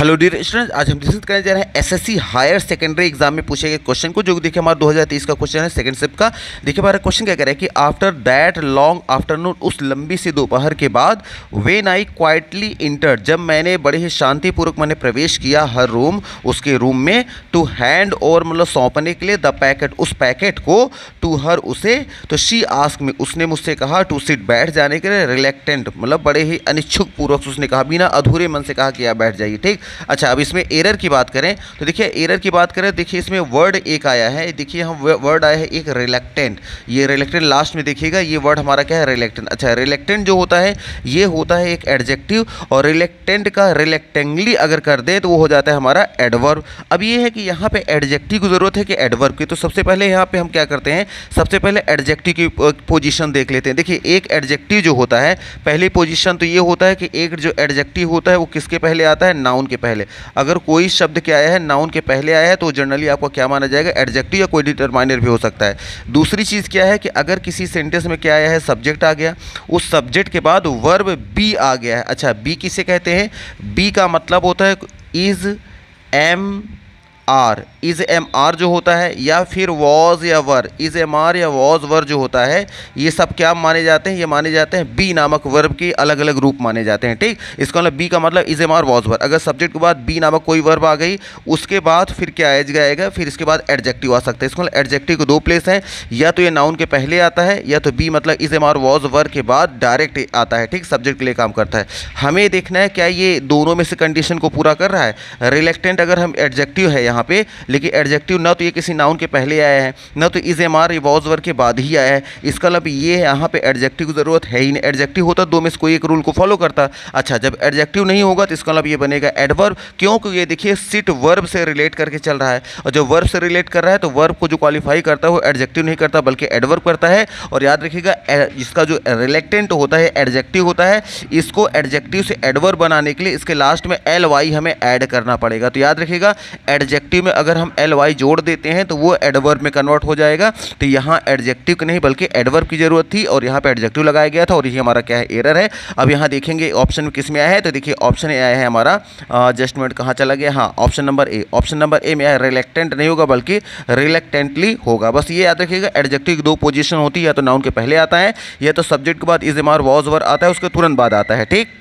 Hello dear students, आज हम discuss करने जा रहे हैं एसएससी हायर सेकेंडरी एग्जाम में पूछे गए क्वेश्चन को, जो देखिए हमारा 2023 का क्वेश्चन है सेकंड शिफ्ट का। देखिए हमारा क्वेश्चन क्या कह रहा है कि आफ्टर दैट लॉन्ग आफ्टरनून, उस लंबी सी दोपहर के बाद, व्हेन आई क्वाइटली इंटर्ड, जब मैंने बड़े ही शांतिपूर्वक मैंने प्रवेश किया हर रूम, उसके रूम में, टू हैंड और मतलब सौंपने के लिए द पैकेट, उस पैकेट को, टू हर उसे, तो शी आस्क में, उसने मुझसे कहा, टू सिट, बैठ जाने के लिए, रिलेक्टेंट मतलब बड़े ही अनिच्छुक पूर्वक उसने कहा, बिना अधूरे मन से कहा कि आप बैठ जाइए। ठीक, अच्छा अब इसमें एरर की बात करें तो देखिए एरर की बात करें, देखिए इसमें वर्ड एक आया है, देखिए हम वर्ड आया है एक रिलेक्टेंट। ये रिलेक्टेंट लास्ट में देखिएगा, ये वर्ड हमारा क्या है, रिलेक्टेंट। अच्छा रिलेक्टेंट जो होता है ये होता है एक एडजेक्टिव, और रिलेक्टेंट का रिलेक्टेंटली अगर कर दें तो वो हो जाता है हमारा एडवर्ब। अब ये है कि यहाँ पे एडजेक्टिव की ज़रूरत है कि एडवर्ब की, तो सबसे पहले यहाँ पे हम क्या करते हैं, सबसे पहले एडजेक्टिव की पोजीशन देख लेते हैं। देखिए एक एडजेक्टिव जो होता है पहली पोजीशन तो ये होता है कि एक जो एडजेक्टिव होता है वो किसके पहले आता है, नाउन के पहले। अगर कोई शब्द क्या आया है नाउन के पहले आया है तो जनरली आपको क्या माना जाएगा, एडजेक्टिव या कोई डिटरमाइनर भी हो सकता है। दूसरी चीज़ क्या है कि अगर किसी सेंटेंस में क्या आया है, सब्जेक्ट आ गया, उस सब्जेक्ट के बाद वर्ब बी आ गया है। अच्छा बी किसे कहते हैं, बी का मतलब होता है is am are, is am are जो होता है, या फिर वॉज या वर, इज एम आर या वॉज वर जो होता है, ये सब क्या माने जाते हैं, ये माने जाते हैं बी नामक वर्ब के अलग अलग रूप माने जाते हैं। ठीक, इसका मतलब बी का मतलब is am are was were, अगर सब्जेक्ट के बाद बी नामक कोई वर्ब आ गई उसके बाद फिर क्या आ जाएगा, फिर इसके बाद एडजेक्टिव आ सकता है। इसका मतलब एडजेक्टिव को दो प्लेस हैं, या तो ये नाउन के पहले आता है, या तो बी मतलब is am are was were के बाद डायरेक्ट आता है। ठीक, सब्जेक्ट के लिए काम करता है। हमें देखना है क्या ये दोनों में से कंडीशन को पूरा कर रहा है। रिलेक्टेंट अगर हम एडजेक्टिव है यहाँ पे, लेकिन एडजेक्टिव ना तो ये किसी नाउन के पहले आया है, ना तो is am are was were के बाद ही आया है, इसका मतलब ये यहाँ पे एडजेक्टिव की ज़रूरत है ही नहीं। एडजेक्टिव होता दो में से कोई एक रूल को फॉलो करता। अच्छा जब एडजेक्टिव नहीं होगा तो इसका मतलब ये बनेगा एडवर्ब, क्योंकि ये देखिए सिट वर्ब से रिलेट करके चल रहा है, और जब वर्ब से रिलेट कर रहा है तो वर्ब को जो क्वालिफाई करता है वो एडजेक्टिव नहीं करता बल्कि एडवर्ब करता है। और याद रखिएगा इसका जो रिलेक्टेंट होता है एडजेक्टिव होता है, इसको एडजेक्टिव से एडवर्ब बनाने के लिए इसके लास्ट में एल वाई हमें ऐड करना पड़ेगा। तो याद रखिएगा एडजेक्टिव में अगर हम एल वाई जोड़ देते हैं तो वो एडवर्ब में कन्वर्ट हो जाएगा। तो यहाँ एडजेक्टिव की नहीं बल्कि एडवर्ब की जरूरत थी, और यहाँ पे एडजेक्टिव लगाया गया था, और ये हमारा क्या है, एरर है। अब यहाँ देखेंगे ऑप्शन में किस में आया है, तो देखिए ऑप्शन ए आया है हमारा, जस्ट मिनट कहाँ चला गया, हाँ option number A, option number A में आया रिलेक्टेंट नहीं होगा बल्कि रिलेक्टेंटली होगा। बस ये याद रखिएगा एडजेक्टिव की दो पोजीशन होती है, या तो नाउन के पहले आता है, या तो सब्जेक्ट के बाद is am are was were आता है उसके तुरंत बाद आता है। ठीक।